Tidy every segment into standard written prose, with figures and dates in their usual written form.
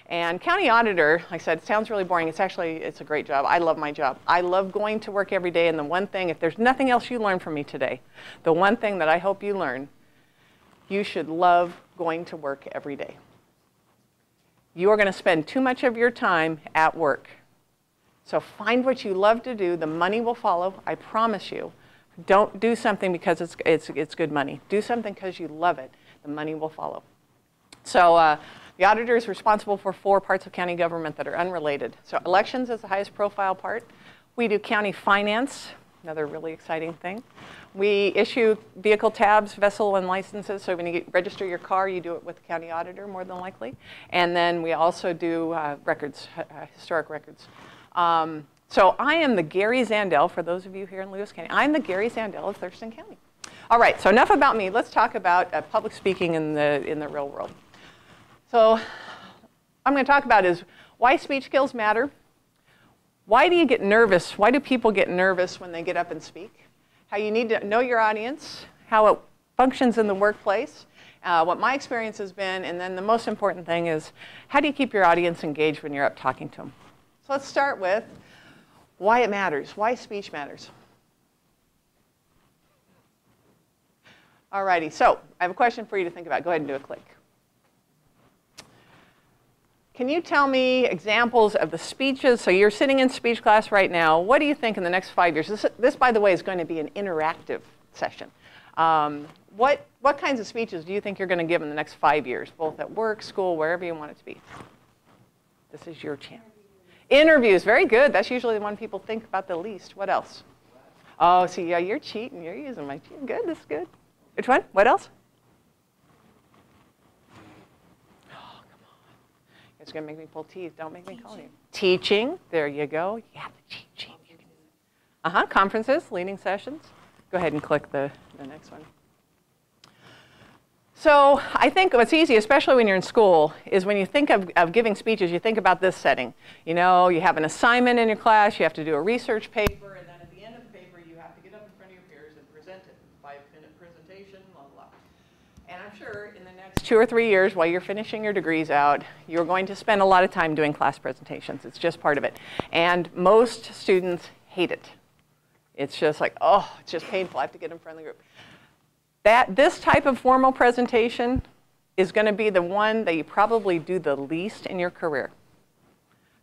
And county auditor, like I said, it sounds really boring. It's a great job. I love my job. I love going to work every day. And the one thing, if there's nothing else you learn from me today, the one thing that I hope you learn, you should love going to work every day. You are going to spend too much of your time at work. So find what you love to do. The money will follow. I promise you. Don't do something because it's good money. Do something because you love it. The money will follow. So the auditor is responsible for 4 parts of county government that are unrelated. So elections is the highest profile part. We do county finance, another really exciting thing. We issue vehicle tabs, vessel, and licenses. So when you register your car, you do it with the county auditor more than likely. And then we also do records, historic records. So I am the Gary Zandel, for those of you here in Lewis County. I'm the Gary Zandel of Thurston County. All right, so enough about me. Let's talk about public speaking in the real world. So I'm going to talk about is why speech skills matter. Why do you get nervous? Why do people get nervous when they get up and speak? How you need to know your audience, how it functions in the workplace, what my experience has been, and then the most important thing is how do you keep your audience engaged when you're up talking to them? So let's start with why it matters, why speech matters. All righty, so I have a question for you to think about. Go ahead and do a click. Can you tell me examples of the speeches? So you're sitting in speech class right now. What do you think in the next 5 years? This, by the way, is going to be an interactive session. What kinds of speeches do you think you're going to give in the next 5 years, both at work, school, wherever you want it to be? This is your chance. Interviews, very good. That's usually the one people think about the least. What else? Oh, see, yeah, you're cheating. You're using my cheating. Good, this is good. Which one? What else? It's going to make me pull teeth. Don't make me call you. Teaching. There you go. Yeah, the teaching. Conferences, leading sessions. Go ahead and click the next one. So I think what's easy, especially when you're in school, is when you think of giving speeches, you think about this setting. You know, you have an assignment in your class. You have to do a research paper. And then at the end of the paper, you have to get up in front of your peers and present it. 5-minute presentation, blah, blah. And I'm sure in the next 2 or 3 years, while you're finishing your degrees out, you're going to spend a lot of time doing class presentations. It's just part of it. And most students hate it. It's just like, oh, it's just painful. I have to get in front of the group. This type of formal presentation is going to be the one that you probably do the least in your career.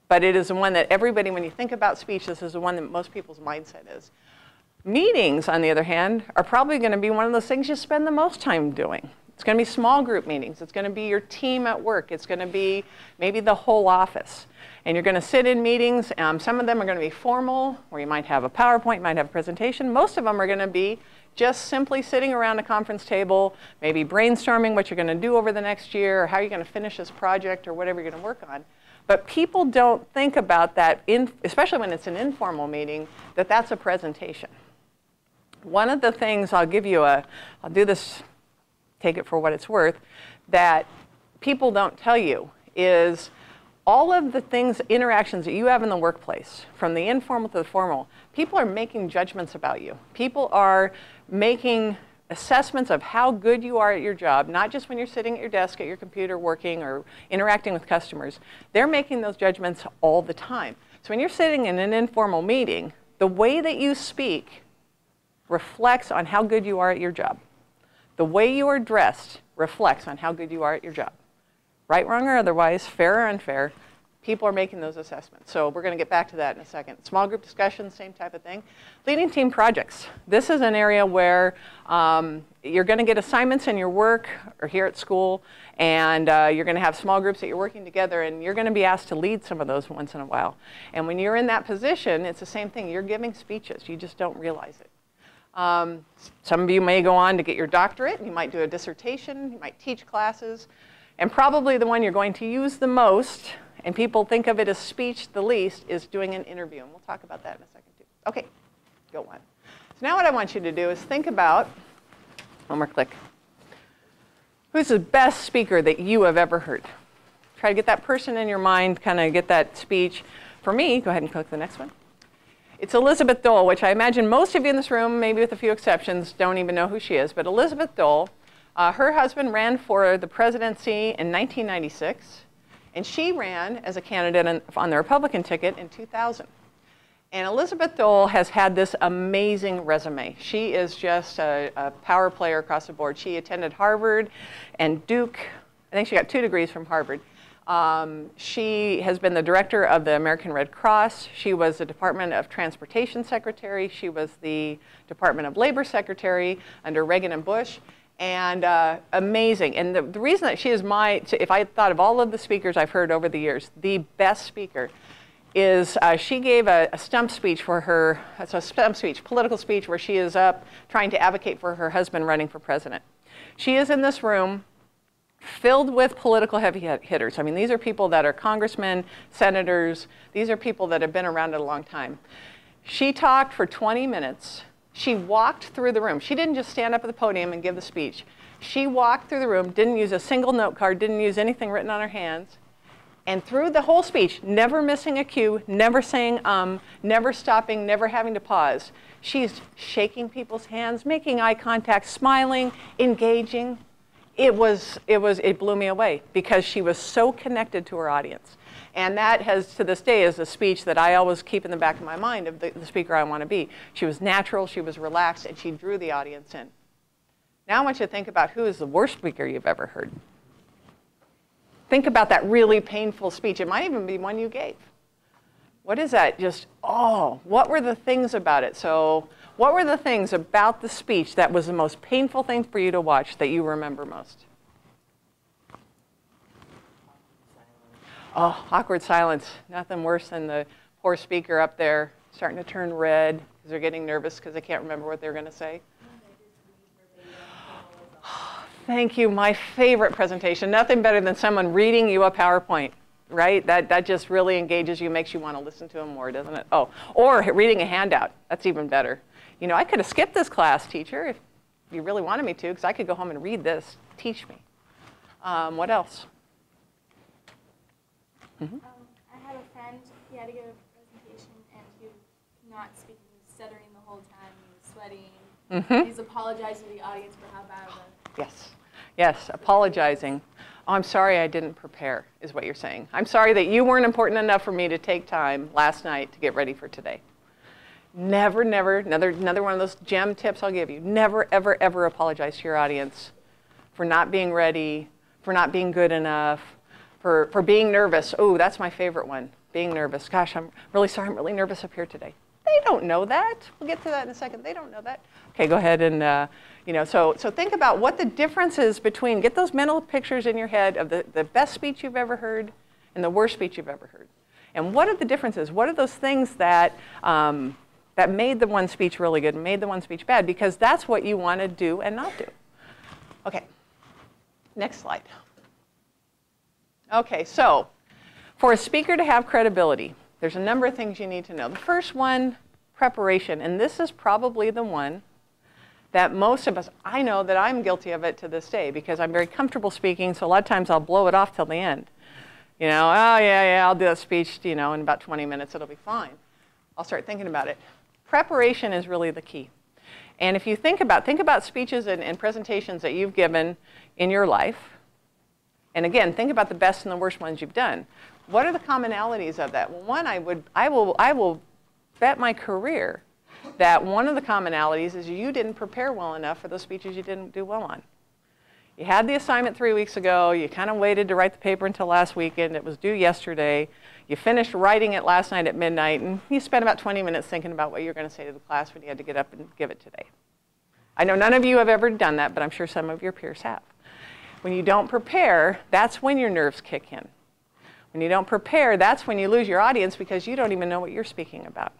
But it is the one that everybody, when you think about speech, this is the one that most people's mindset is. Meetings, on the other hand, are probably going to be one of those things you spend the most time doing. It's going to be small group meetings. It's going to be your team at work. It's going to be maybe the whole office. And you're going to sit in meetings. Some of them are going to be formal, where you might have a PowerPoint, you might have a presentation. Most of them are going to be just simply sitting around a conference table, maybe brainstorming what you're going to do over the next year, or how you're going to finish this project, or whatever you're going to work on. But people don't think about that, especially when it's an informal meeting, that that's a presentation. One of the things I'll give you I'll do this, take it for what it's worth, that people don't tell you is all of the things, interactions that you have in the workplace, from the informal to the formal, people are making judgments about you. People are making assessments of how good you are at your job, not just when you're sitting at your desk at your computer working or interacting with customers. They're making those judgments all the time. So when you're sitting in an informal meeting, the way that you speak reflects on how good you are at your job. The way you are dressed reflects on how good you are at your job. Right, wrong, or otherwise, fair or unfair, people are making those assessments. So we're going to get back to that in a second. Small group discussions, same type of thing. Leading team projects. This is an area where you're going to get assignments in your work or here at school, and you're going to have small groups that you're working together, and you're going to be asked to lead some of those once in a while. And when you're in that position, it's the same thing. You're giving speeches. You just don't realize it. Some of you may go on to get your doctorate. You might do a dissertation. You might teach classes. And probably the one you're going to use the most, and people think of it as speech the least, is doing an interview. And we'll talk about that in a second, too. OK, go on. So now what I want you to do is think about, one more click, who's the best speaker that you have ever heard? Try to get that person in your mind, kind of get that speech. For me, go ahead and click the next one. It's Elizabeth Dole, which I imagine most of you in this room, maybe with a few exceptions, don't even know who she is. But Elizabeth Dole, her husband ran for the presidency in 1996. And she ran as a candidate on the Republican ticket in 2000. And Elizabeth Dole has had this amazing resume. She is just a power player across the board. She attended Harvard and Duke. I think she got 2 degrees from Harvard. She has been the director of the American Red Cross. She was the Department of Transportation Secretary. She was the Department of Labor Secretary under Reagan and Bush. And amazing. And the reason that she is if I thought of all of the speakers I've heard over the years, the best speaker is she gave a stump speech for her, it's a stump speech, political speech, where she is up trying to advocate for her husband running for president. She is in this room filled with political heavy hitters. I mean, these are people that are congressmen, senators. These are people that have been around a long time. She talked for 20 minutes. She walked through the room. She didn't just stand up at the podium and give the speech. She walked through the room, didn't use a single note card, didn't use anything written on her hands. And through the whole speech, never missing a cue, never saying never stopping, never having to pause. She's shaking people's hands, making eye contact, smiling, engaging. It blew me away because she was so connected to her audience. And that has, to this day, is a speech that I always keep in the back of my mind of the speaker I want to be. She was natural, she was relaxed, and she drew the audience in. Now I want you to think about who is the worst speaker you've ever heard. Think about that really painful speech. It might even be one you gave. What is that? Just, oh, what were the things about it? So what were the things about the speech that was the most painful thing for you to watch that you remember most? Oh, awkward silence. Nothing worse than the poor speaker up there starting to turn red because they're getting nervous because they can't remember what they're going to say. Thank you. My favorite presentation. Nothing better than someone reading you a PowerPoint, right? That just really engages you, makes you want to listen to them more, doesn't it? Oh, or reading a handout. That's even better. You know, I could have skipped this class, teacher, if you really wanted me to, because I could go home and read this. Teach me. What else? Mm-hmm. I had a friend, he had to give a presentation, and he was not speaking, he was stuttering the whole time, he was sweating. Mm-hmm. He's apologizing to the audience for how bad of a... Yes, yes, apologizing. Oh, I'm sorry I didn't prepare, is what you're saying. I'm sorry that you weren't important enough for me to take time last night to get ready for today. Never, another one of those gem tips I'll give you. Never, ever, ever apologize to your audience for not being ready, for not being good enough, for being nervous. Oh, that's my favorite one, being nervous. Gosh, I'm really sorry, I'm really nervous up here today. They don't know that. We'll get to that in a second. They don't know that. Okay, go ahead and, so think about what the difference is between, get those mental pictures in your head of the best speech you've ever heard and the worst speech you've ever heard. And what are the differences? What are those things that, that made the one speech really good and made the one speech bad? Because that's what you want to do and not do. Okay, next slide. Okay, so for a speaker to have credibility, there's a number of things you need to know. The first one, preparation. And this is probably the one that most of us, I know that I'm guilty of it to this day because I'm very comfortable speaking, so a lot of times I'll blow it off till the end. You know, oh yeah, I'll do that speech, in about 20 minutes, it'll be fine. I'll start thinking about it. Preparation is really the key. And if you think about speeches and presentations that you've given in your life, and again, think about the best and the worst ones you've done. What are the commonalities of that? Well, one, I will bet my career that one of the commonalities is you didn't prepare well enough for those speeches you didn't do well on. You had the assignment 3 weeks ago. You kind of waited to write the paper until last weekend. It was due yesterday. You finished writing it last night at midnight, and you spent about 20 minutes thinking about what you were going to say to the class when you had to get up and give it today. I know none of you have ever done that, but I'm sure some of your peers have. When you don't prepare, that's when your nerves kick in. When you don't prepare, that's when you lose your audience because you don't even know what you're speaking about.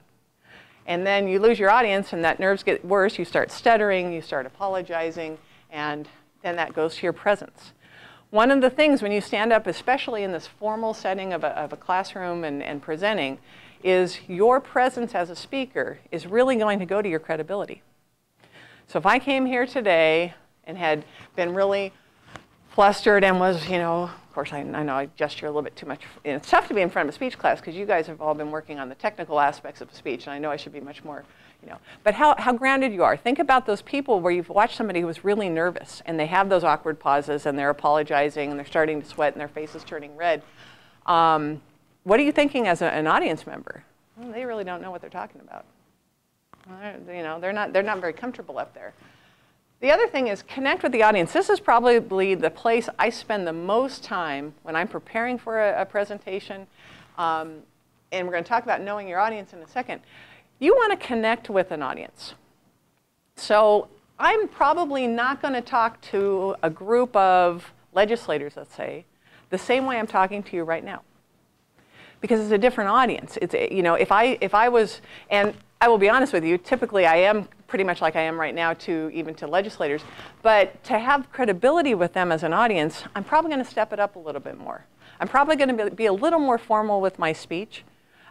And then you lose your audience and that nerves get worse. You start stuttering, you start apologizing, and then that goes to your presence. One of the things when you stand up, especially in this formal setting of a classroom and presenting, is your presence as a speaker is really going to go to your credibility. So if I came here today and had been really flustered and was, of course, I know I gesture a little bit too much. It's tough to be in front of a speech class because you guys have all been working on the technical aspects of speech, and I know I should be much more, But how grounded you are. Think about those people where you've watched somebody who was really nervous, and they have those awkward pauses, and they're apologizing, and they're starting to sweat, and their face is turning red. What are you thinking as an audience member? Well, they really don't know what they're talking about. You know, they're not very comfortable up there. The other thing is connect with the audience. This is probably the place I spend the most time when I'm preparing for a presentation. And we're going to talk about knowing your audience in a second. You want to connect with an audience. So I'm probably not going to talk to a group of legislators, let's say, the same way I'm talking to you right now. Because it's a different audience. It's, you know, if I was, and I will be honest with you, typically I am pretty much like I am right now even to legislators, but to have credibility with them as an audience, I'm probably going to step it up a little bit more. I'm probably going to be a little more formal with my speech.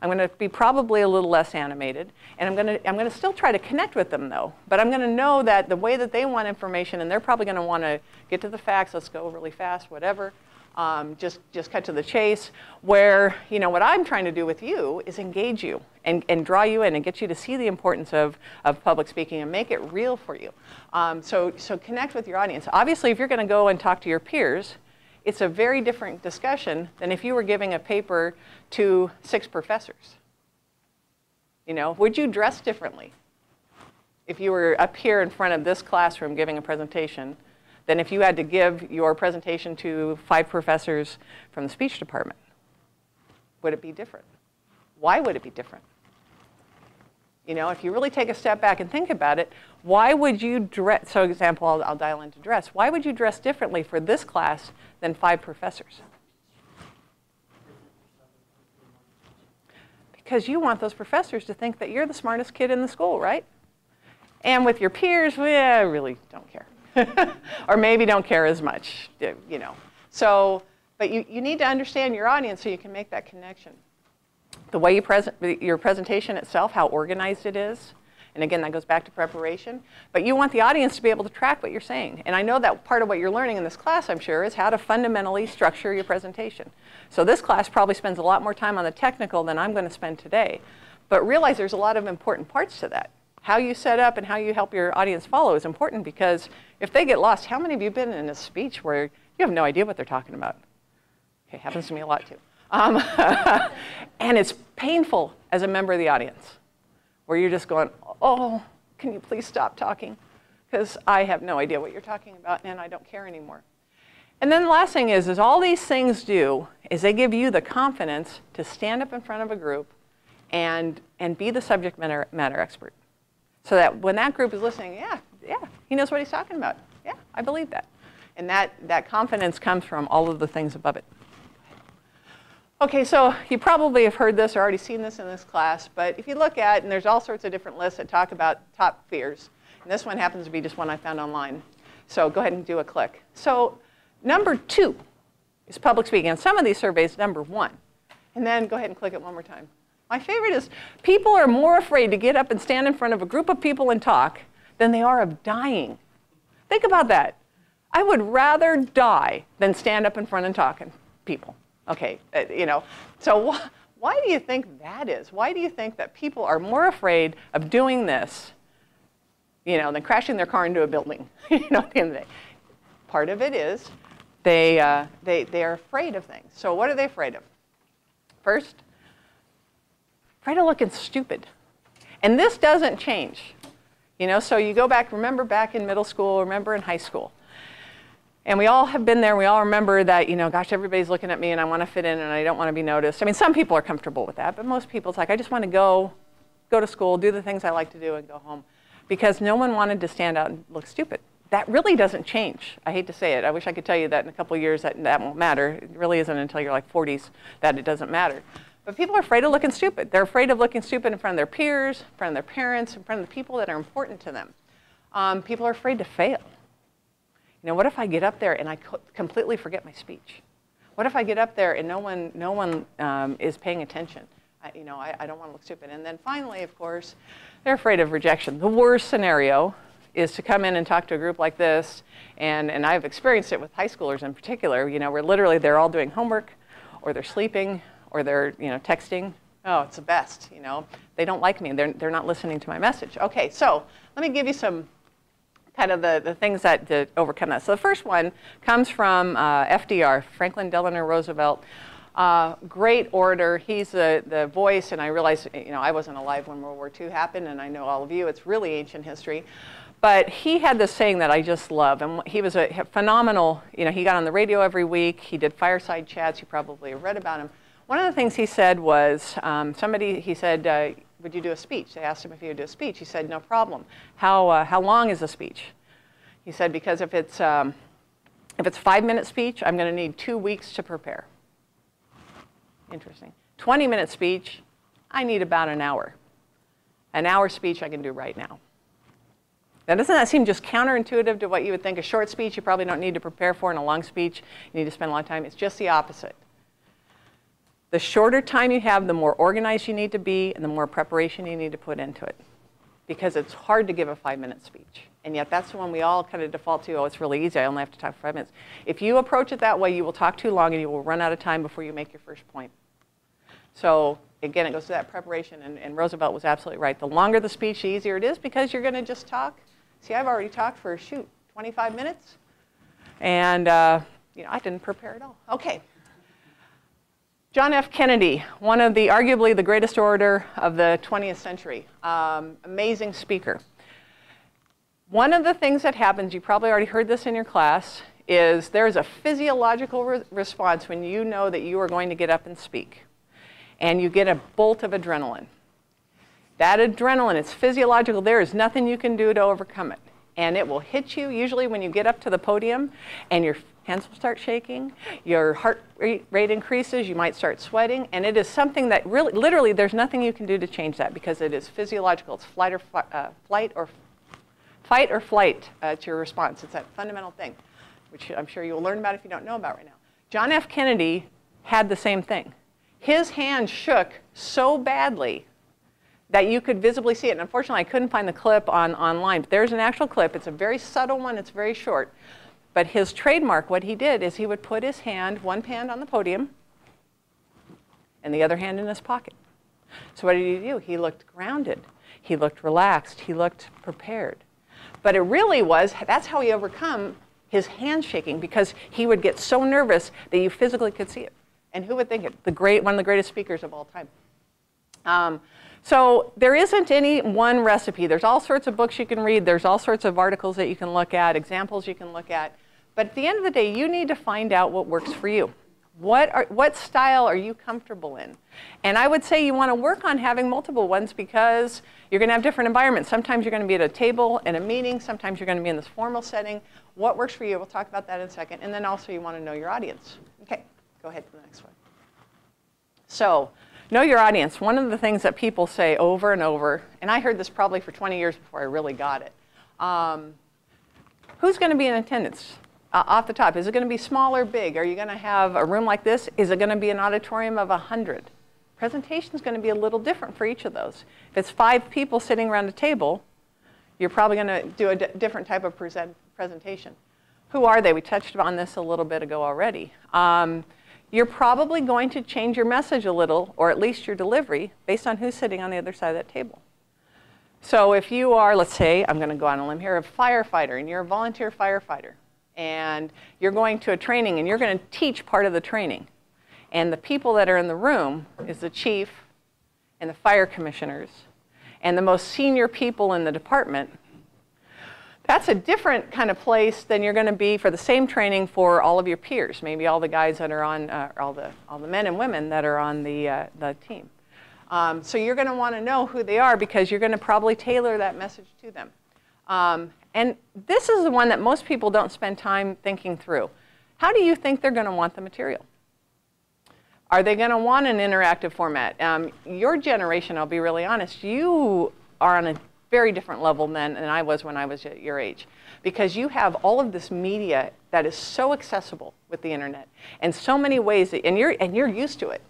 I'm going to be probably a little less animated, and I'm going to still try to connect with them though. But I'm going to know that the way that they want information, and they're probably going to want to get to the facts. Let's go really fast, whatever. Just cut to the chase. Where, you know, what I'm trying to do with you is engage you and draw you in and get you to see the importance of public speaking and make it real for you. So connect with your audience. Obviously, if you're going to go and talk to your peers, it's a very different discussion than if you were giving a paper to 6 professors. You know, would you dress differently if you were up here in front of this classroom giving a presentation than if you had to give your presentation to 5 professors from the speech department? Would it be different? Why would it be different? You know, if you really take a step back and think about it, why would you dress, so example, I'll dial into dress. Why would you dress differently for this class than 5 professors? Because you want those professors to think that you're the smartest kid in the school, right? And with your peers, we really don't care. Or maybe don't care as much, you know. So, but you need to understand your audience so you can make that connection. The way your presentation itself, how organized it is, and again, that goes back to preparation. But you want the audience to be able to track what you're saying. And I know that part of what you're learning in this class, I'm sure, is how to fundamentally structure your presentation. So this class probably spends a lot more time on the technical than I'm going to spend today. But realize there's a lot of important parts to that. How you set up and how you help your audience follow is important, because if they get lost, how many of you have been in a speech where you have no idea what they're talking about? Okay, happens to me a lot too. And it's painful as a member of the audience, where you're just going, oh, can you please stop talking? Because I have no idea what you're talking about, and I don't care anymore. And then the last thing is all these things do is they give you the confidence to stand up in front of a group and be the subject matter expert. So that when that group is listening, yeah, he knows what he's talking about. Yeah, I believe that. And that confidence comes from all of the things above it. Okay, so you probably have heard this or already seen this in this class, but if you look at, and there's all sorts of different lists that talk about top fears, and this one happens to be just one I found online. So go ahead and do a click. So number 2 is public speaking. And some of these surveys, number 1. And then go ahead and click it one more time. My favorite is people are more afraid to get up and stand in front of a group of people and talk than they are of dying. Think about that. I would rather die than stand up in front and talk to people. Okay, you know, so why do you think that is? Why do you think that people are more afraid of doing this, you know, than crashing their car into a building, you know, at the end of the day? Part of it is they are afraid of things. So what are they afraid of? First, afraid of looking stupid. And this doesn't change. You know, so you go back, remember back in middle school, remember in high school. And we all have been there. We all remember that, you know, gosh, everybody's looking at me and I want to fit in and I don't want to be noticed. I mean, some people are comfortable with that, but most people, it's like, I just want to go to school, do the things I like to do and go home. Because no one wanted to stand out and look stupid. That really doesn't change. I hate to say it. I wish I could tell you that in a couple of years that won't matter. It really isn't until you're like 40s that it doesn't matter. But people are afraid of looking stupid. They're afraid of looking stupid in front of their peers, in front of their parents, in front of the people that are important to them. People are afraid to fail. You know, what if I get up there and I completely forget my speech? What if I get up there and no one is paying attention? You know, I don't want to look stupid. And then finally, of course, they're afraid of rejection. The worst scenario is to come in and talk to a group like this, and I've experienced it with high schoolers in particular, you know, where literally they're all doing homework, or they're sleeping, or they're, you know, texting. Oh, it's the best, you know. They don't like me. They're not listening to my message. Okay, so let me give you some kind of the things that to overcome that. So the first one comes from FDR, Franklin Delano Roosevelt. Great orator. He's the voice, and I realize, I wasn't alive when World War II happened, and I know all of you. It's really ancient history. But he had this saying that I just love, and he was a phenomenal, he got on the radio every week. He did fireside chats. You probably have read about him. One of the things he said was, he said, would you do a speech? They asked him if he would do a speech. He said, no problem. How long is a speech? He said, because if it's a 5-minute speech, I'm going to need 2 weeks to prepare. Interesting. 20-minute speech, I need about an hour. An hour speech I can do right now. Now, doesn't that seem just counterintuitive to what you would think? A short speech you probably don't need to prepare for, and a long speech you need to spend a lot of time. It's just the opposite. The shorter time you have, the more organized you need to be, and the more preparation you need to put into it. Because it's hard to give a 5-minute speech. And yet that's the one we all kind of default to. Oh, it's really easy. I only have to talk for 5 minutes. If you approach it that way, you will talk too long, and you will run out of time before you make your first point. So again, it goes to that preparation. And Roosevelt was absolutely right. The longer the speech, the easier it is, because you're going to just talk. See, I've already talked for, 25 minutes. And, I didn't prepare at all. OK. John F. Kennedy, one of arguably the greatest orator of the 20th century. Amazing speaker. One of the things that happens, you probably already heard this in your class, is there's a physiological response when you know that you are going to get up and speak. And you get a bolt of adrenaline. That adrenaline, it's physiological. There is nothing you can do to overcome it. And it will hit you usually when you get up to the podium, and your hands will start shaking, your heart rate increases, you might start sweating, and it is something that really, literally, there's nothing you can do to change that because it is physiological. It's fight or flight to your response. It's that fundamental thing, which I'm sure you'll learn about if you don't know about right now. John F. Kennedy had the same thing. His hand shook so badly that you could visibly see it. And unfortunately, I couldn't find the clip online. But there's an actual clip. It's a very subtle one. It's very short. But his trademark, what he did is he would put his hand, one hand on the podium, and the other hand in his pocket. So what did he do? He looked grounded. He looked relaxed. He looked prepared. But it really was, that's how he overcome his hand shaking, because he would get so nervous that you physically could see it. And who would think it? One of the greatest speakers of all time. So there isn't any one recipe. There's all sorts of books you can read. There's all sorts of articles that you can look at, examples you can look at. But at the end of the day, you need to find out what works for you. What style are you comfortable in? And I would say you want to work on having multiple ones, because you're going to have different environments. Sometimes you're going to be at a table in a meeting. Sometimes you're going to be in this formal setting. What works for you? We'll talk about that in a second. And then also you want to know your audience. OK, go ahead to the next one. So know your audience. One of the things that people say over and over, and I heard this probably for 20 years before I really got it. Who's going to be in attendance? Off the top, is it going to be small or big? Are you going to have a room like this? Is it going to be an auditorium of 100? Presentation is going to be a little different for each of those. If it's 5 people sitting around a table, you're probably going to do a different type of presentation. Who are they? We touched on this a little bit ago already. You're probably going to change your message a little, or at least your delivery, based on who's sitting on the other side of that table. So if you are, let's say, I'm going to go on a limb here, a firefighter, and you're a volunteer firefighter, and you're going to a training, and you're going to teach part of the training. And the people that are in the room is the chief and the fire commissioners and the most senior people in the department. That's a different kind of place than you're going to be for the same training for all of your peers, maybe all the guys that are on, all the men and women that are on the team. So you're going to want to know who they are, because you're going to probably tailor that message to them. And this is the one that most people don't spend time thinking through. How do you think they're going to want the material? Are they going to want an interactive format? Your generation, I'll be really honest, you are on a very different level than I was when I was at your age, because you have all of this media that is so accessible with the internet, and so many ways, and you're used to it.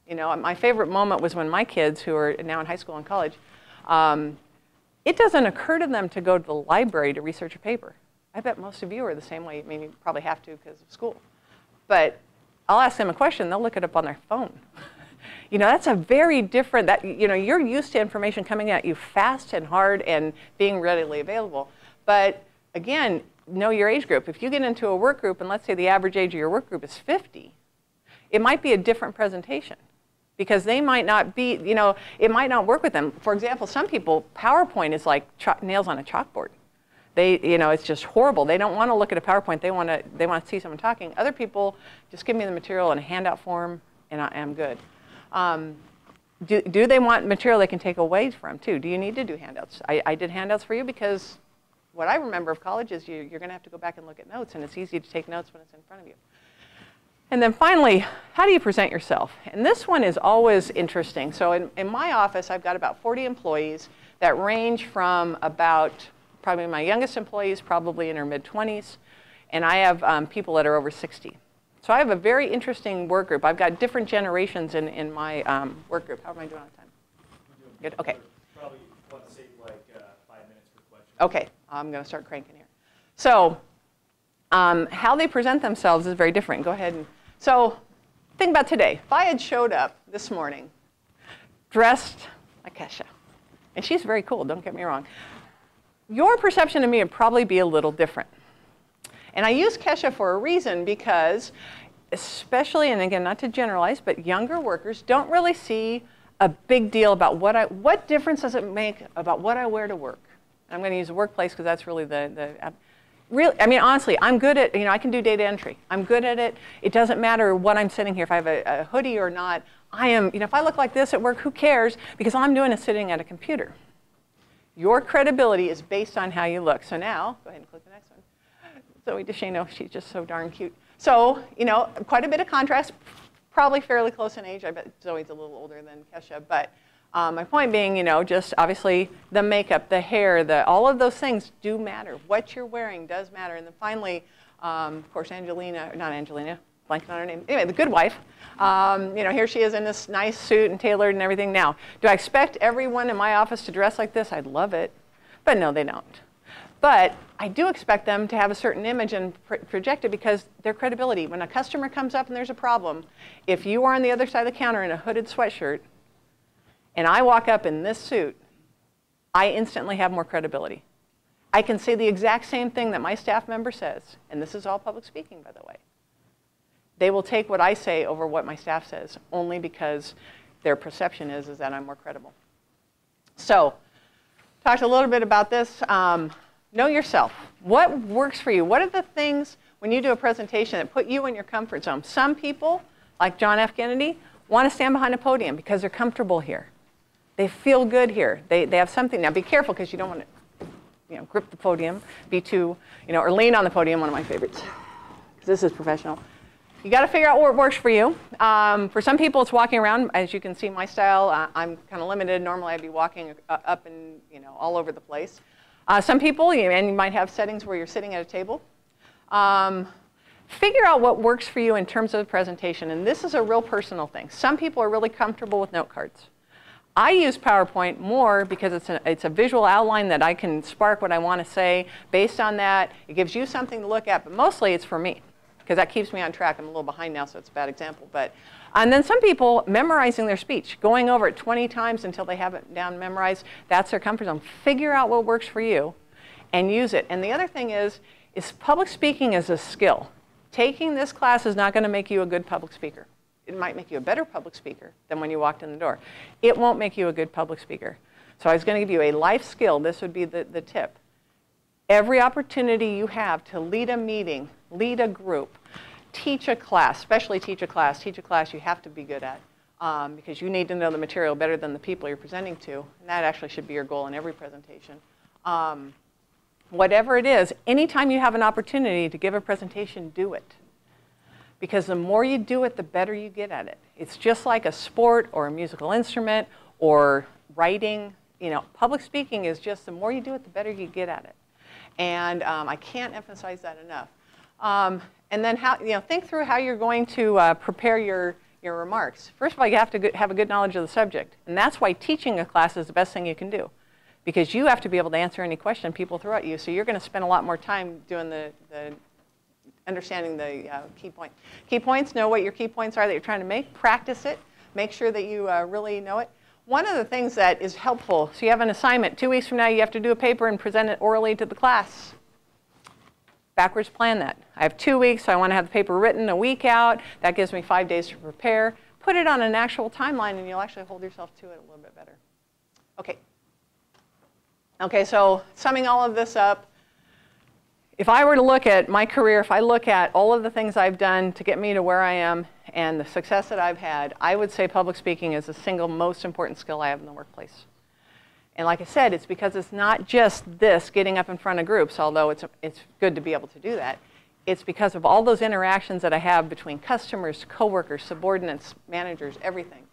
You know, my favorite moment was when my kids, who are now in high school and college, it doesn't occur to them to go to the library to research a paper. I bet most of you are the same way. I mean, you probably have to because of school. But I'll ask them a question, they'll look it up on their phone. You know, that's a very different, you know, you're used to information coming at you fast and hard and being readily available. But again, know your age group. If you get into a work group, and let's say the average age of your work group is 50, it might be a different presentation because they might not be, you know, it might not work with them. For example, some people, PowerPoint is like nails on a chalkboard. They, you know, it's just horrible. They don't want to look at a PowerPoint. They want to see someone talking. Other people, just give me the material in a handout form, and I am good. Do they want material they can take away from, too? Do you need to do handouts? I did handouts for you because what I remember of college is you're going to have to go back and look at notes, and it's easy to take notes when it's in front of you. And then finally, how do you present yourself? And this one is always interesting. So in my office, I've got about 40 employees that range from about, probably my youngest employee is probably in her mid-20s, and I have people that are over 60. So I have a very interesting work group. I've got different generations in my work group. How am I doing on time? Good, okay. Probably want to save like 5 minutes for questions. Okay, I'm going to start cranking here. So how they present themselves is very different. Go ahead and, so think about today. If I had showed up this morning dressed like Kesha, and she's very cool, don't get me wrong, your perception of me would probably be a little different. And I use Kesha for a reason because, especially, and again, not to generalize, but younger workers don't really see a big deal about what difference does it make about what I wear to work. And I'm going to use the workplace because that's really really, I mean, honestly, I'm good at, you know, I can do data entry. I'm good at it. It doesn't matter what I'm sitting here, if I have a hoodie or not. I am, you know, if I look like this at work, who cares? Because all I'm doing is sitting at a computer. Your credibility is based on how you look. So now, go ahead and click the next one. Zoe DeShano, she's just so darn cute. So, you know, quite a bit of contrast, probably fairly close in age. I bet Zoe's a little older than Kesha. But my point being, you know, just obviously the makeup, the hair, all of those things do matter. What you're wearing does matter. And then finally, of course, Angelina, not Angelina, blanking on her name. Anyway, the good wife. You know, here she is in this nice suit and tailored and everything. Now, do I expect everyone in my office to dress like this? I'd love it. But no, they don't. But I do expect them to have a certain image and project it because their credibility. When a customer comes up and there's a problem, if you are on the other side of the counter in a hooded sweatshirt and I walk up in this suit, I instantly have more credibility. I can say the exact same thing that my staff member says, and this is all public speaking, by the way. They will take what I say over what my staff says, only because their perception is that I'm more credible. So, talked a little bit about this. Know yourself. What works for you? What are the things when you do a presentation that put you in your comfort zone? Some people, like John F. Kennedy, want to stand behind a podium because they're comfortable here. They feel good here. They have something. Now be careful because you don't want to, you know, grip the podium, be too, you know, or lean on the podium, one of my favorites, because this is professional. You got to figure out what works for you. For some people, it's walking around. As you can see, my style, I'm kind of limited. Normally, I'd be walking up and, you know, all over the place. Some people, and you might have settings where you're sitting at a table. Figure out what works for you in terms of the presentation. And this is a real personal thing. Some people are really comfortable with note cards. I use PowerPoint more because it's a visual outline that I can spark what I want to say. Based on that, it gives you something to look at. But mostly, it's for me, because that keeps me on track. I'm a little behind now, so it's a bad example. And then some people memorizing their speech, going over it 20 times until they have it down memorized. That's their comfort zone. Figure out what works for you and use it. And the other thing is public speaking is a skill. Taking this class is not going to make you a good public speaker. It might make you a better public speaker than when you walked in the door. It won't make you a good public speaker. So I was going to give you a life skill. This would be the tip. Every opportunity you have to lead a meeting, lead a group, teach a class, especially teach a class you have to be good at because you need to know the material better than the people you're presenting to. And that actually should be your goal in every presentation. Whatever it is, anytime you have an opportunity to give a presentation, do it. Because the more you do it, the better you get at it. It's just like a sport or a musical instrument or writing. You know, public speaking is just the more you do it, the better you get at it. And I can't emphasize that enough. And then think through how you're going to prepare your remarks. First of all, you have to have a good knowledge of the subject. And that's why teaching a class is the best thing you can do. Because you have to be able to answer any question people throw at you. So you're going to spend a lot more time doing the understanding the key point. Key points, know what your key points are that you're trying to make. Practice it. Make sure that you really know it. One of the things that is helpful, so you have an assignment. 2 weeks from now, you have to do a paper and present it orally to the class. backwards plan that. I have 2 weeks, so I want to have the paper written a week out. That gives me 5 days to prepare. Put it on an actual timeline, and you'll actually hold yourself to it a little bit better. Okay. Okay, so summing all of this up, if I were to look at my career, if I look at all of the things I've done to get me to where I am and the success that I've had, I would say public speaking is the single most important skill I have in the workplace. And like I said, it's because it's not just this getting up in front of groups, although it's good to be able to do that. It's because of all those interactions that I have between customers, coworkers, subordinates, managers, everything.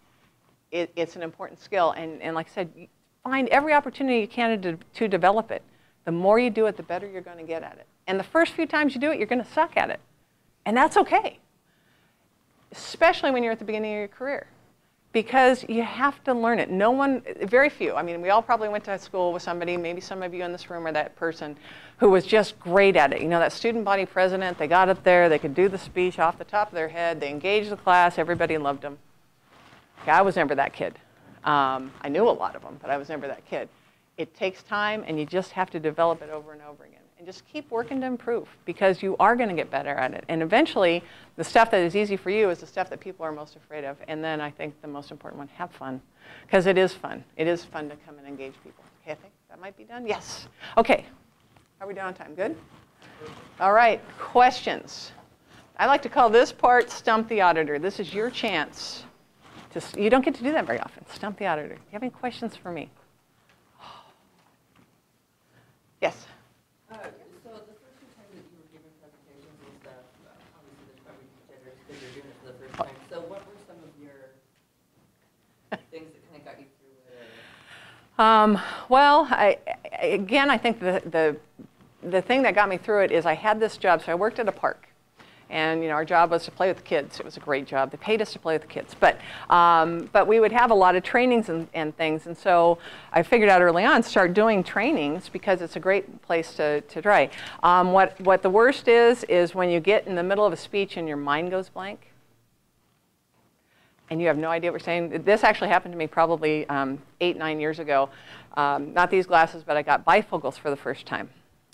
It's an important skill. And like I said, find every opportunity you can to develop it. The more you do it, the better you're going to get at it. And the first few times you do it, you're going to suck at it. And that's okay, especially when you're at the beginning of your career. Because you have to learn it. No one, very few. I mean, we all probably went to school with somebody, maybe some of you in this room are that person who was just great at it. You know, that student body president, they got up there, they could do the speech off the top of their head, they engaged the class, everybody loved them. Okay, I was never that kid. I knew a lot of them, but I was never that kid. It takes time, and you just have to develop it over and over again. And just keep working to improve, because you are going to get better at it. And eventually, the stuff that is easy for you is the stuff that people are most afraid of. And then I think the most important one, have fun, because it is fun. It is fun to come and engage people. Okay, I think that might be done. Yes. Okay. Are we done on time? Good? All right. Questions. I like to call this part Stump the Auditor. This is your chance. You don't get to do that very often. Stump the Auditor. Do you have any questions for me? Yes? So the first few times that you were giving presentations and stuff, obviously there's probably contenders because you're doing it for the first time. So what were some of your things that kind of got you through it? Well, again, I think the thing that got me through it is I had this job. So I worked at a park. And, you know, our job was to play with the kids. It was a great job. They paid us to play with the kids. But we would have a lot of trainings and things. And so I figured out early on, start doing trainings, because it's a great place to try. What the worst is when you get in the middle of a speech and your mind goes blank. And you have no idea what you're saying. This actually happened to me probably 8, 9 years ago. Not these glasses, but I got bifocals for the first time.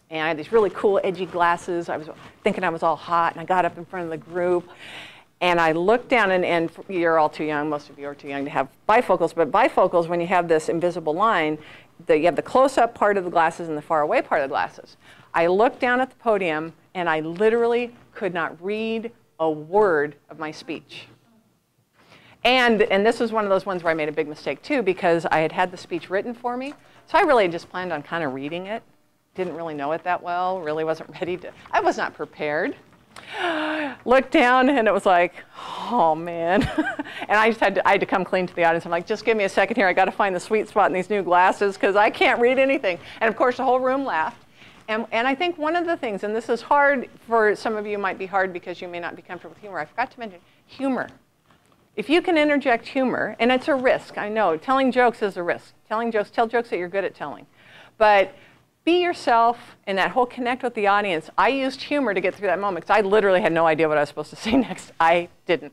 And I had these really cool, edgy glasses. I was thinking I was all hot, and I got up in front of the group. And I looked down, and you're all too young. Most of you are too young to have bifocals. But bifocals, when you have this invisible line, you have the close-up part of the glasses and the far-away part of the glasses. I looked down at the podium, and I literally could not read a word of my speech. And this is one of those ones where I made a big mistake, too, because I had the speech written for me. So I really just planned on kind of reading it. Didn't really know it that well, really wasn't ready to, I was not prepared. Looked down, and it was like, oh man. And I had to come clean to the audience. I'm like, just give me a second here. I got to find the sweet spot in these new glasses, because I can't read anything. And of course, the whole room laughed. And I think one of the things, and this is hard for some of you, might be hard because you may not be comfortable with humor. I forgot to mention humor. If you can interject humor, and it's a risk, I know. Telling jokes is a risk. Tell jokes that you're good at telling. But be yourself, and that whole connect with the audience. I used humor to get through that moment, because I literally had no idea what I was supposed to say next. I didn't.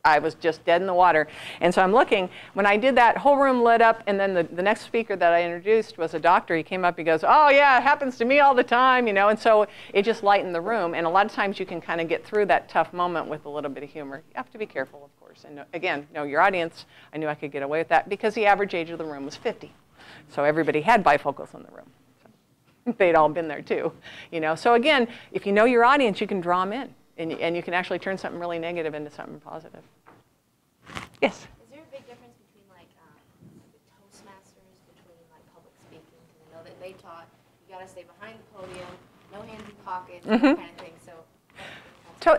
I was just dead in the water. And so I'm looking. When I did that, whole room lit up, and then the next speaker that I introduced was a doctor. He came up, he goes, oh yeah, it happens to me all the time, you know. And so it just lightened the room. And a lot of times you can kind of get through that tough moment with a little bit of humor. You have to be careful, of course. And again, know your audience. I knew I could get away with that, because the average age of the room was 50. So everybody had bifocals in the room. They'd all been there too, you know. So again, if you know your audience, you can draw them in, and you can actually turn something really negative into something positive. Yes? Is there a big difference between like Toastmasters, between like public speaking? Because I know that they taught you got to stay behind the podium, no hands in pockets, that kind of thing. So.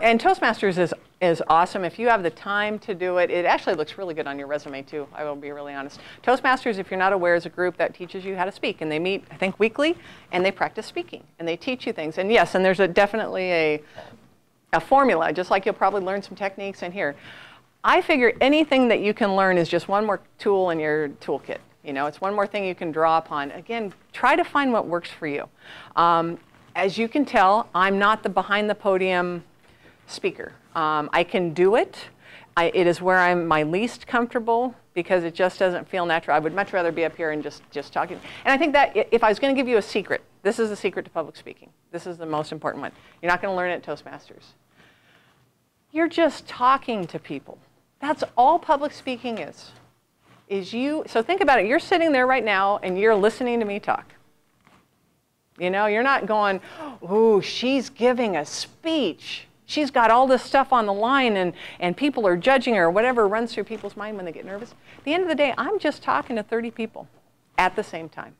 And Toastmasters is awesome. If you have the time to do it, it actually looks really good on your resume too, I will be really honest. Toastmasters, if you're not aware, is a group that teaches you how to speak. And they meet, I think, weekly, and they practice speaking. And they teach you things. And yes, and there's definitely a formula, just like you'll probably learn some techniques in here. I figure anything that you can learn is just one more tool in your toolkit. You know, it's one more thing you can draw upon. Again, try to find what works for you. As you can tell, I'm not the behind the podium speaker. I can do it. It is where I'm my least comfortable, because it just doesn't feel natural. I would much rather be up here and just talking. And I think that if I was going to give you a secret, This is the secret to public speaking. This is the most important one. You're not going to learn it at Toastmasters. You're just talking to people. That's all public speaking is you. So think about it. You're sitting there right now and you're listening to me talk. You know, you're not going, ooh, she's giving a speech. She's got all this stuff on the line and people are judging her, or whatever runs through people's mind when they get nervous. At the end of the day, I'm just talking to 30 people at the same time.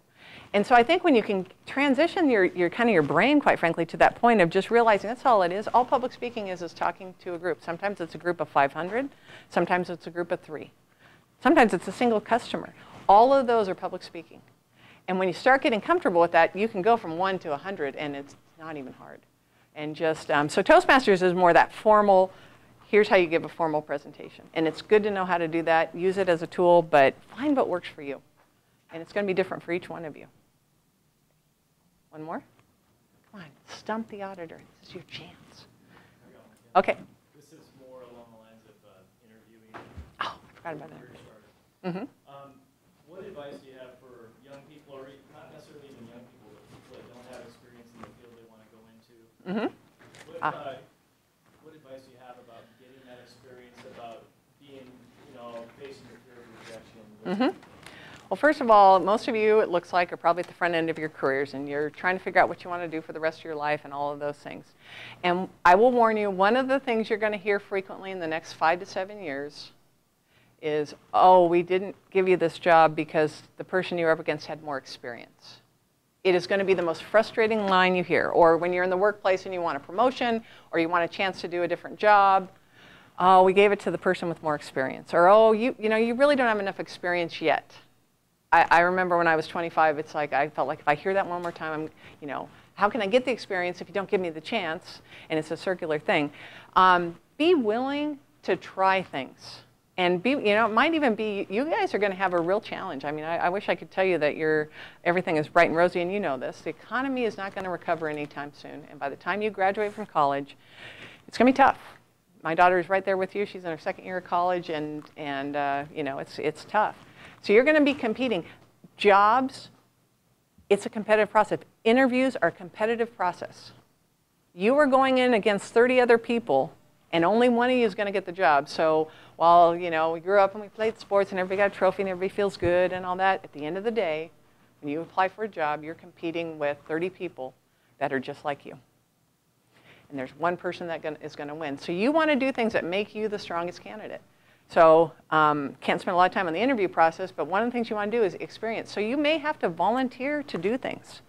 And so I think when you can transition your kind of your brain, quite frankly, to that point of just realizing that's all it is. All public speaking is talking to a group. Sometimes it's a group of 500. Sometimes it's a group of 3. Sometimes it's a single customer. All of those are public speaking. And when you start getting comfortable with that, you can go from 1 to 100, and it's not even hard. And just, so Toastmasters is more that formal, here's how you give a formal presentation. And it's good to know how to do that. Use it as a tool, but find what works for you. And it's going to be different for each one of you. One more? Come on, stump the auditor. This is your chance. Okay. This is more along the lines of interviewing. Oh, I forgot about that. Mm-hmm. What advice do you have for young people, or not necessarily even young people, but people that don't have experience in the field they want to go into? Mm-hmm. What advice do you have about getting that experience, about being, facing the fear of rejection? Mm-hmm. Well, first of all, most of you, it looks like, are probably at the front end of your careers, and you're trying to figure out what you want to do for the rest of your life and all of those things. And I will warn you, one of the things you're going to hear frequently in the next 5 to 7 years is, oh, we didn't give you this job because the person you were up against had more experience. It is going to be the most frustrating line you hear. Or when you're in the workplace and you want a promotion, or you want a chance to do a different job, oh, we gave it to the person with more experience. Or, oh, you really don't have enough experience yet. I remember when I was 25, it's like I felt like if I hear that one more time, how can I get the experience if you don't give me the chance? And it's a circular thing. Be willing to try things. And it might even be, you guys are going to have a real challenge. I mean, I wish I could tell you that everything is bright and rosy, and you know this. The economy is not going to recover anytime soon. And by the time you graduate from college, it's going to be tough. My daughter is right there with you. She's in her 2nd year of college, and it's tough. So you're going to be competing. Jobs, it's a competitive process. Interviews are a competitive process. You are going in against 30 other people, and only one of you is going to get the job. So while, we grew up and we played sports and everybody got a trophy and everybody feels good and all that, at the end of the day, when you apply for a job, you're competing with 30 people that are just like you. And there's one person that is going to win. So you want to do things that make you the strongest candidate. So can't spend a lot of time on the interview process, but one of the things you want to do is experience. So you may have to volunteer to do things.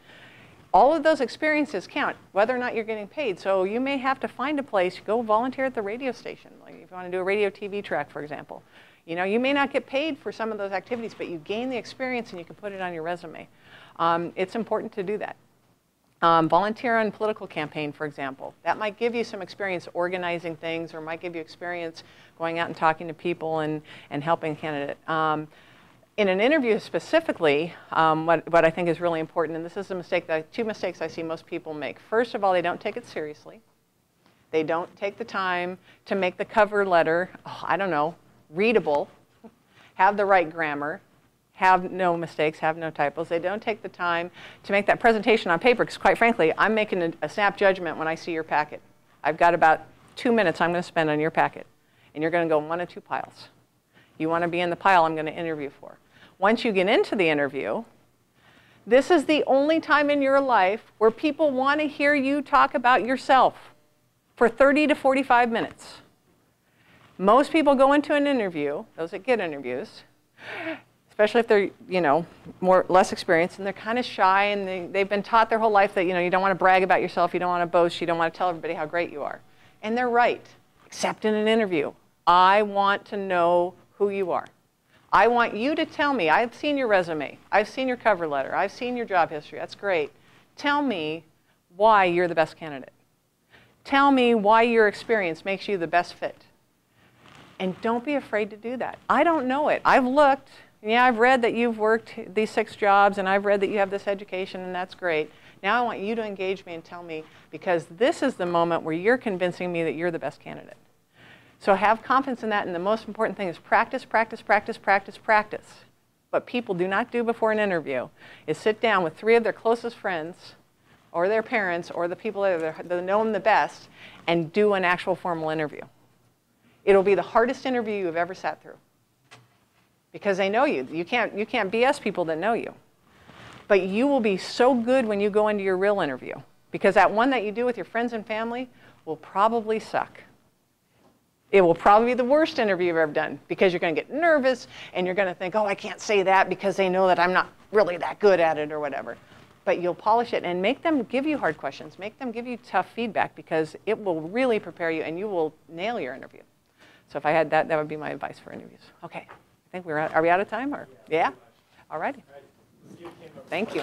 All of those experiences count, whether or not you're getting paid. So you may have to find a place, go volunteer at the radio station. Like if you want to do a radio TV track, for example. You may not get paid for some of those activities, but you gain the experience and you can put it on your resume. It's important to do that. Volunteer on a political campaign, for example. That might give you some experience organizing things, or might give you experience going out and talking to people and helping a candidate. In an interview specifically, what I think is really important, and this is a mistake, two mistakes I see most people make. First of all, they don't take it seriously. They don't take the time to make the cover letter, readable, have the right grammar, have no mistakes, have no typos. They don't take the time to make that presentation on paper, because quite frankly, I'm making a snap judgment when I see your packet. I've got about 2 minutes I'm going to spend on your packet, and you're going to go in one of two piles. You want to be in the pile I'm going to interview for. Once you get into the interview, this is the only time in your life where people want to hear you talk about yourself for 30 to 45 minutes. Most people go into an interview, those that get interviews, especially if they're, less experienced, and they're kind of shy, and they've been taught their whole life that, you don't want to brag about yourself, you don't want to boast, you don't want to tell everybody how great you are. And they're right, except in an interview. I want to know who you are. I want you to tell me, I've seen your resume, I've seen your cover letter, I've seen your job history, that's great. Tell me why you're the best candidate. Tell me why your experience makes you the best fit. And don't be afraid to do that. I don't know it. I've looked. Yeah, I've read that you've worked these 6 jobs, and I've read that you have this education, and that's great. Now I want you to engage me and tell me, because this is the moment where you're convincing me that you're the best candidate. So have confidence in that, and the most important thing is practice, practice, practice, practice, practice. What people do not do before an interview is sit down with 3 of their closest friends or their parents or the people that know them the best and do an actual formal interview. It'll be the hardest interview you've ever sat through because they know you. You can't BS people that know you. But you will be so good when you go into your real interview because that one that you do with your friends and family will probably suck. It will probably be the worst interview you've ever done because you're going to get nervous and you're going to think, oh, I can't say that because they know that I'm not really that good at it or whatever. But you'll polish it and make them give you hard questions. Make them give you tough feedback because it will really prepare you and you will nail your interview. So if I had that, that would be my advice for interviews. Okay, I think are we out of time? Or yeah? All righty. Thank you.